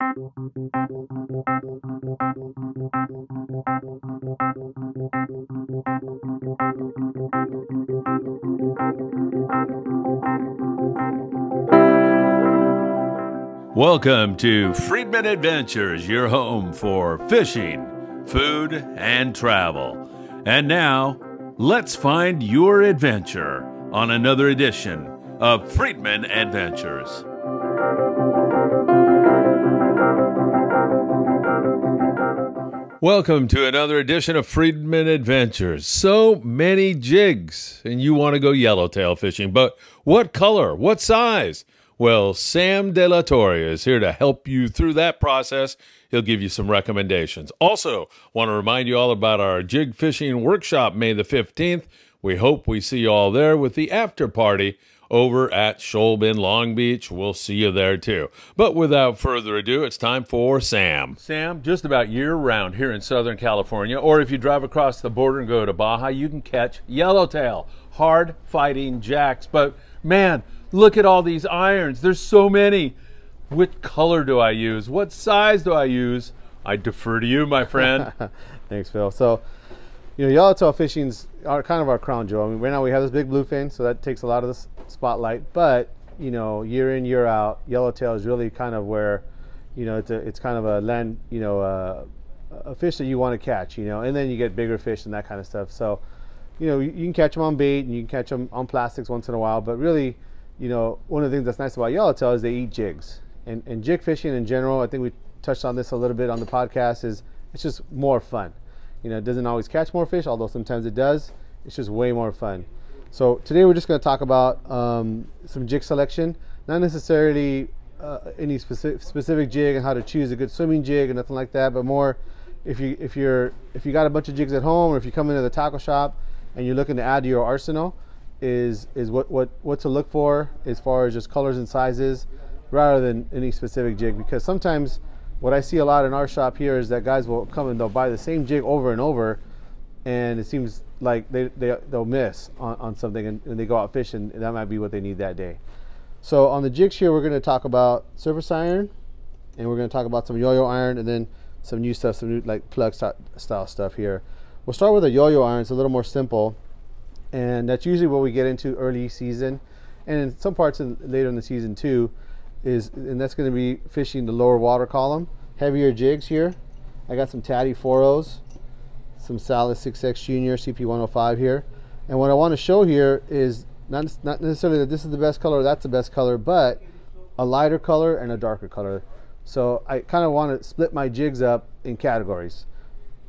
Welcome to Friedman Adventures, your home for fishing, food, and travel. And now, let's find your adventure on another edition of Friedman Adventures. Welcome to another edition of Friedman Adventures. So many jigs, and you want to go yellowtail fishing, but what color? What size? Well, Sam De La Torre is here to help you through that process. He'll give you some recommendations. Also, want to remind you all about our jig fishing workshop May the 15th. We hope we see you all there with the after party over at Shoal Bend, Long Beach. We'll see you there too. But without further ado, it's time for Sam. Sam, just about year-round here in Southern California, or if you drive across the border and go to Baja, you can catch yellowtail, hard-fighting jacks. But man, look at all these irons. There's so many. Which color do I use? What size do I use? I defer to you, my friend. Thanks, Phil. So, you know, yellowtail fishing's kind of our crown jewel. I mean, right now we have this big bluefin, so that takes a lot of the spotlight. But, you know, year in, year out, yellowtail is really kind of where, you know, it's kind of a land, you know, a fish that you want to catch, you know, and then you get bigger fish and that kind of stuff. So, you know, you can catch them on bait and you can catch them on plastics once in a while, but really, you know, one of the things that's nice about yellowtail is they eat jigs. And jig fishing in general, I think we touched on this a little bit on the podcast, is it's just more fun. You know, it doesn't always catch more fish, although sometimes it does. It's just way more fun. So today we're just going to talk about some jig selection, not necessarily any specific jig and how to choose a good swimming jig and nothing like that, but more if you got a bunch of jigs at home, or if you come into the tackle shop and you're looking to add to your arsenal, is what to look for as far as just colors and sizes rather than any specific jig. Because sometimes what I see a lot in our shop here is that guys will come and they'll buy the same jig over and over, and it seems like they'll miss on something, and they go out fishing, and that might be what they need that day. So on the jigs here, we're going to talk about surface iron, and we're going to talk about some yo-yo iron, and then some new stuff, some new like plug style stuff here. We'll start with a yo-yo iron. It's a little more simple, and that's usually what we get into early season, and in some parts later in the season too. And that's going to be fishing the lower water column. Heavier jigs here. I got some Taddy 4.0s, some Salis 6X Junior CP105 here. And what I want to show here is not necessarily that this is the best color or that's the best color, but a lighter color and a darker color. So I kind of want to split my jigs up in categories,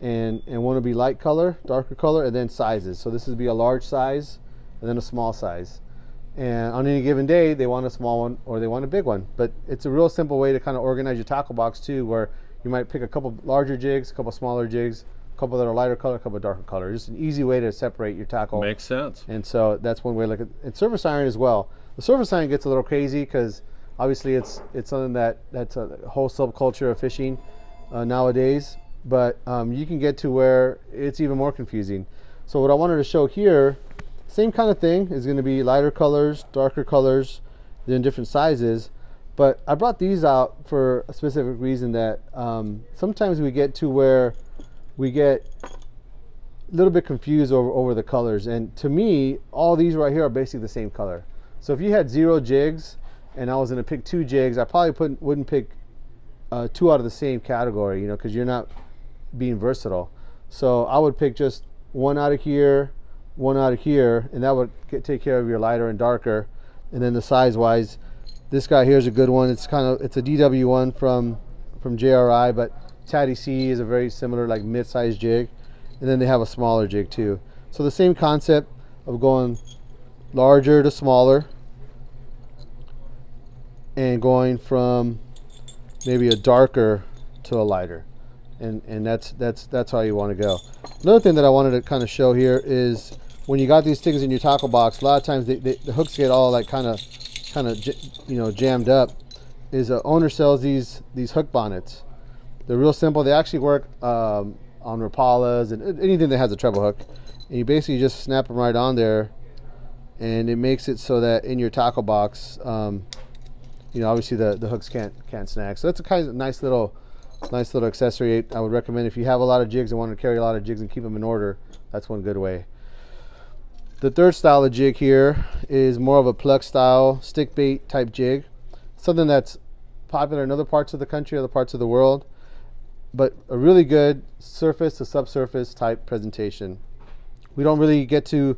and want to be light color, darker color, and then sizes. So this would be a large size and then a small size. And on any given day, they want a small one or they want a big one. But it's a real simple way to kind of organize your tackle box too, where you might pick a couple larger jigs, a couple smaller jigs, a couple that are lighter color, a couple darker color. Just an easy way to separate your tackle. Makes sense. And so that's one way to look at it. And surface iron as well. The surface iron gets a little crazy because obviously it's something that's a whole subculture of fishing nowadays. But you can get to where it's even more confusing. So what I wanted to show here, same kind of thing, is going to be lighter colors, darker colors, then different sizes. But I brought these out for a specific reason, that sometimes we get to where we get a little bit confused over the colors. And to me, all these right here are basically the same color. So if you had 0 jigs and I was going to pick 2 jigs, I probably wouldn't pick 2 out of the same category, you know, because you're not being versatile. So I would pick just 1 out of here, 1 out of here, and that would take care of your lighter and darker. And then the size wise, this guy here is a good one. It's a DW1 from JRI, but Taddy C is a very similar like mid-sized jig, and then they have a smaller jig too. So the same concept of going larger to smaller and going from maybe a darker to a lighter, and that's how you want to go. Another thing that I wanted to kind of show here is when you got these things in your tackle box, a lot of times the hooks get all like kind of you know, jammed up. Is owner sells these hook bonnets. They're real simple. They actually work on Rapalas and anything that has a treble hook, and you basically just snap them right on there, and it makes it so that in your tackle box you know, obviously the hooks can't snag. So that's a kind of nice little accessory. I would recommend if you have a lot of jigs and want to carry a lot of jigs and keep them in order. That's one good way. The third style of jig here is more of a plug style stick bait type jig, something that's popular in other parts of the country, other parts of the world, but a really good surface to subsurface type presentation. We don't really get to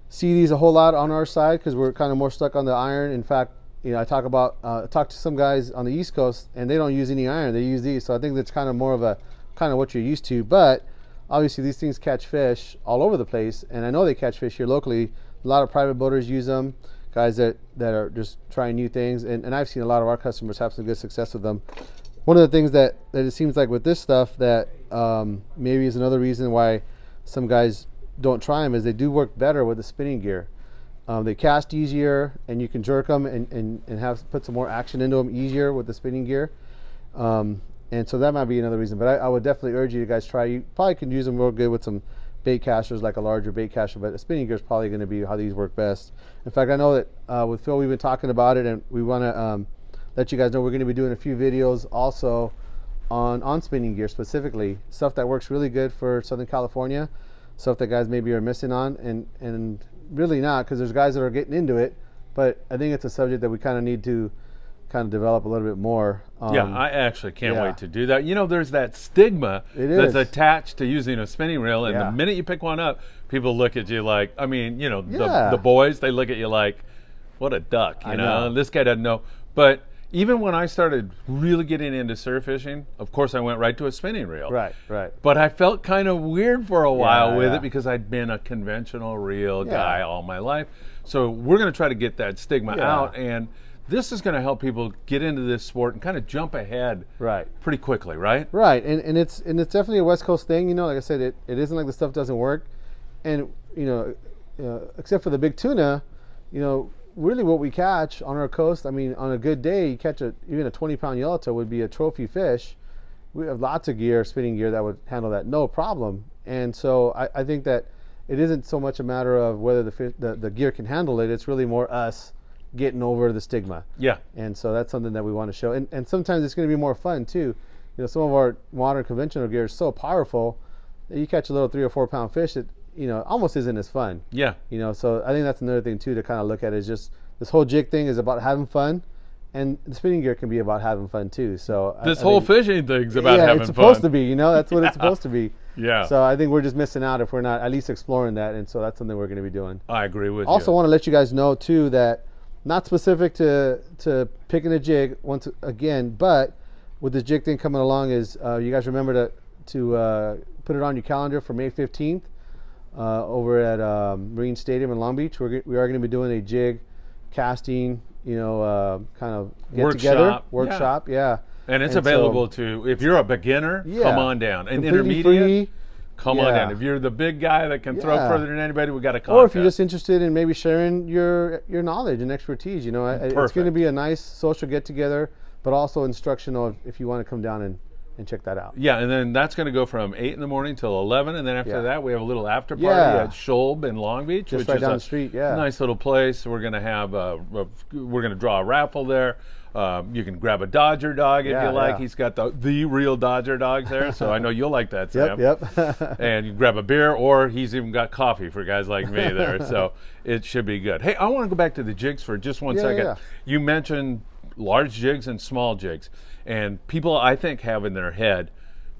see these a whole lot on our side because we're kind of more stuck on the iron. In fact, you know, I talk to some guys on the East Coast and they don't use any iron, they use these. So I think that's kind of more of a kind of what you're used to, but obviously these things catch fish all over the place, and I know they catch fish here locally. A lot of private boaters use them, guys that are just trying new things, and I've seen a lot of our customers have some good success with them. One of the things that it seems like with this stuff that maybe is another reason why some guys don't try them is they do work better with the spinning gear. They cast easier, and you can jerk them and have put some more action into them easier with the spinning gear. And so that might be another reason, but I would definitely urge you guys try. You probably can use them real good with some bait casters, like a larger bait caster, but a spinning gear is probably going to be how these work best. In fact, I know that with Phil, we've been talking about it, and we want to let you guys know we're going to be doing a few videos also on spinning gear specifically, stuff that works really good for Southern California, stuff that guys maybe are missing on, and really not, because there's guys that are getting into it, but I think it's a subject that we kind of need to kind of develop a little bit more. Yeah, I actually can't wait to do that. You know, there's that stigma that's attached to using a spinning reel, and the minute you pick one up, people look at you like, I mean, you know, the boys, they look at you like, what a duck, you know? This guy doesn't know. But even when I started really getting into surf fishing, of course I went right to a spinning reel. Right. But I felt kind of weird for a while with it because I'd been a conventional reel guy all my life. So we're going to try to get that stigma out, and this is going to help people get into this sport and kind of jump ahead pretty quickly, right? Right, and it's definitely a West Coast thing. You know, like I said, it isn't like the stuff doesn't work, and you know, except for the big tuna, you know, really what we catch on our coast. I mean, on a good day, you catch even a 20-pound yellowtail would be a trophy fish. We have lots of gear, spinning gear that would handle that no problem, and so I think that it isn't so much a matter of whether the gear can handle it. It's really more us getting over the stigma. Yeah. And so that's something that we want to show. And sometimes it's going to be more fun too. You know, some of our modern conventional gear is so powerful that you catch a little 3 or 4 pound fish that, you know, almost isn't as fun. Yeah. You know, so I think that's another thing too to kind of look at is just this whole jig thing is about having fun, and the spinning gear can be about having fun too. So this whole fishing thing's about having fun. It's supposed to be, you know, that's what it's supposed to be. Yeah. So I think we're just missing out if we're not at least exploring that, and so that's something we're going to be doing. I agree with you. Also want to let you guys know too that not specific to picking a jig once again, but with the jig thing coming along is you guys remember to put it on your calendar for May 15th over at Marine Stadium in Long Beach. We are going to be doing a jig casting, you know, kind of workshop. Yeah. And it's available to, if you're a beginner, come on down. And intermediate, come on down. If you're the big guy that can throw further than anybody, we got a contest. Or if you're just interested in maybe sharing your knowledge and expertise, you know, it's going to be a nice social get together, but also instructional if you want to come down and check that out. Yeah, and then that's going to go from 8 in the morning till 11, and then after that we have a little after party at Scholb in Long Beach, just right down the street. Nice little place. We're going to have we're going to draw a raffle there. You can grab a Dodger dog if you like. He's got the real Dodger dogs there, so I know you'll like that, Sam. Yep. And you grab a beer, or he's even got coffee for guys like me there, so it should be good. Hey, I want to go back to the jigs for just one second. Yeah. You mentioned large jigs and small jigs, and people I think have in their head,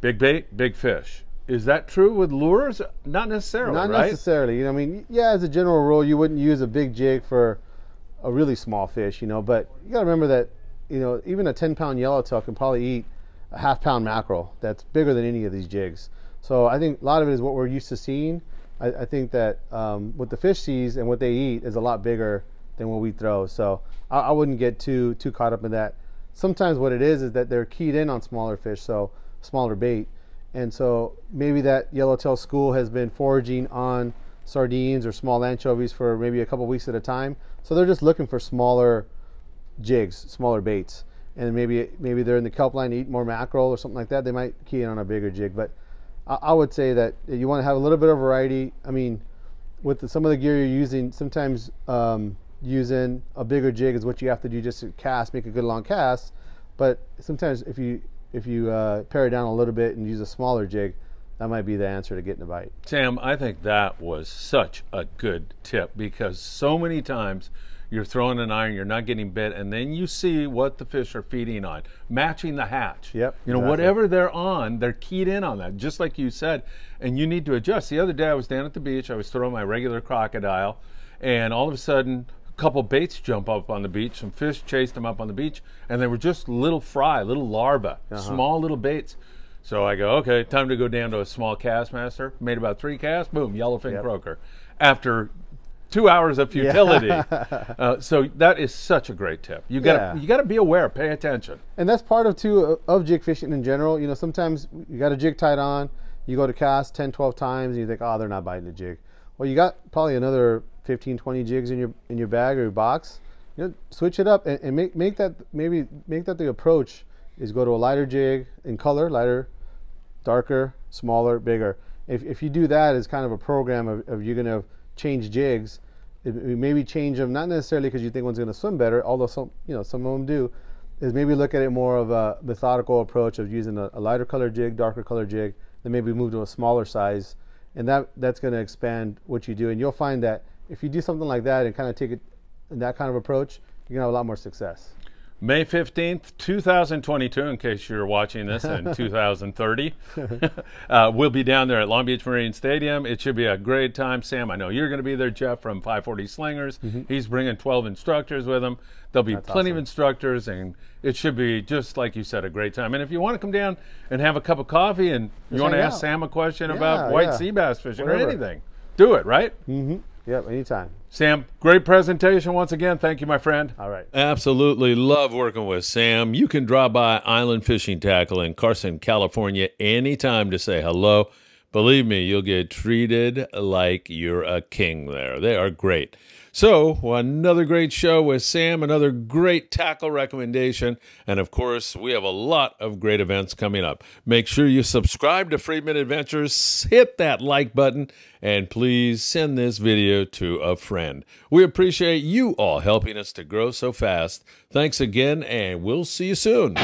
big bait, big fish. Is that true with lures? Not necessarily, Not right? necessarily. You know, I mean, yeah, as a general rule, you wouldn't use a big jig for a really small fish, you know, but you got to remember that, you know, even a 10-pound yellowtail can probably eat a half-pound mackerel that's bigger than any of these jigs. So I think a lot of it is what we're used to seeing. I think that what the fish sees and what they eat is a lot bigger than what we throw. So I wouldn't get too caught up in that. Sometimes what it is that they're keyed in on smaller fish, so smaller bait. And so maybe that yellowtail school has been foraging on sardines or small anchovies for maybe a couple weeks at a time. So they're just looking for smaller jigs, smaller baits. And maybe they're in the kelp line to eat more mackerel or something like that. They might key in on a bigger jig. But I would say that you want to have a little bit of variety. I mean, with some of the gear you're using, sometimes using a bigger jig is what you have to do just to cast, make a good long cast. But sometimes if you pare it down a little bit and use a smaller jig, that might be the answer to getting a bite. Sam, I think that was such a good tip, because so many times you're throwing an iron, you're not getting bit, and then you see what the fish are feeding on, matching the hatch. Yep, You know, exactly. whatever they're on, they're keyed in on that, just like you said, and you need to adjust. The other day I was down at the beach, I was throwing my regular crocodile, and all of a sudden a couple baits jump up on the beach. Some fish chased them up on the beach, and they were just little fry, little larvae, small little baits. So I go, okay, time to go down to a small cast master. Made about 3 casts, boom, yellowfin croaker. After 2 hours of futility. So that is such a great tip. You got to be aware, pay attention. And that's part of too of jig fishing in general. You know, sometimes you got a jig tied on, you go to cast 10, 12 times, and you think, oh, they're not biting the jig. Well, you got probably another 15, 20 jigs in your bag or your box. You know, switch it up and make that the approach is go to a lighter jig in color, lighter, darker, smaller, bigger. If you do that as kind of a program of you're going to change jigs, maybe change them not necessarily because you think one's going to swim better, although some of them do, is maybe look at it more of a methodical approach of using a lighter color jig, darker color jig, then maybe move to a smaller size, and that's going to expand what you do. And you'll find that if you do something like that and kind of take it in that kind of approach, you're going to have a lot more success. May 15th, 2022, in case you're watching this in 2030. We'll be down there at Long Beach Marine Stadium. It should be a great time. Sam, I know you're going to be there. Jeff from 540 Slingers. He's bringing 12 instructors with him. There'll be plenty of instructors, and it should be, just like you said, a great time. And if you want to come down and have a cup of coffee and you want to ask Sam a question about white sea bass fishing or anything, do it, right? Yep, anytime. Sam, great presentation once again. Thank you, my friend. All right. Absolutely love working with Sam. You can drop by Island Fishing Tackle in Carson, California anytime to say hello. Believe me, you'll get treated like you're a king there. They are great. So, another great show with Sam, another great tackle recommendation, and of course, we have a lot of great events coming up. Make sure you subscribe to Freedman Adventures, hit that like button, and please send this video to a friend. We appreciate you all helping us to grow so fast. Thanks again, and we'll see you soon.